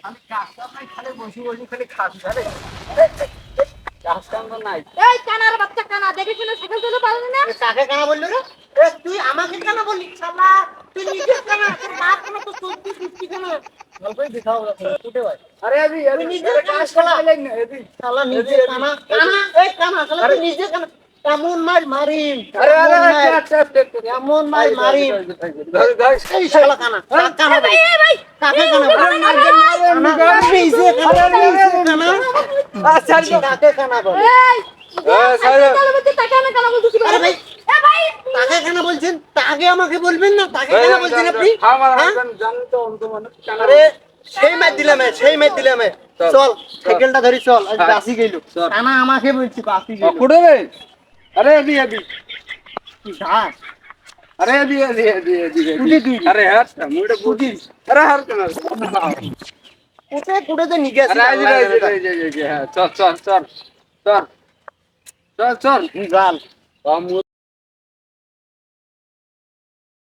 আমি কাজটা নাই, খালি বসে বসে খালি খাস আরে কাজ কাম তো নাই। এই কানার বাচ্চা কানা, দেখে শুনে সাইকেল চালাতে পারলি না? কাকে কানা বললো রে? তুই আমাকে কানা বললি? শালা তুই নিজে কানা, তোর বাপ কানা, তো চোদ্দ সৃষ্টি কানা। গল্পই দেখাও ফুটে ভাই। আরে তুই নিজে কাজ করা না এদি শালা নিজে কানা কানা এই কানা শালা তুই নিজে কানা কেমন মার মারিম। আরে কেমন মার মারিম এই শালা কানা কানা ভাই ভাই কাকে কানা বল নিজে কানা কানা আচ্ছা কাকে কানা বল এই সাইকেল চালাতে টাকা না কানা বলছিস? আরে ভাই এ ভাই তাকে কেন বলছেন? তাকে আমাকে বলবেন না, তাকে কেন বলছেন আপনি? আরে সেই মার দিলাম চল সাইকেলটা ধরি চল আজ বাসি গেল কানা আমাকে বলছি বাসি গেল কুড়ে রে আরে এদি এদি কি ঘাস আরে এদি এদি এদি এদি কুড়ে তুই আরে হাত মুড়ে বুঝি আরে হাত কেন কুড়ে তো নিগে আরে আই রে হ্যাঁ চল চল চল চল চল চল গাল কাম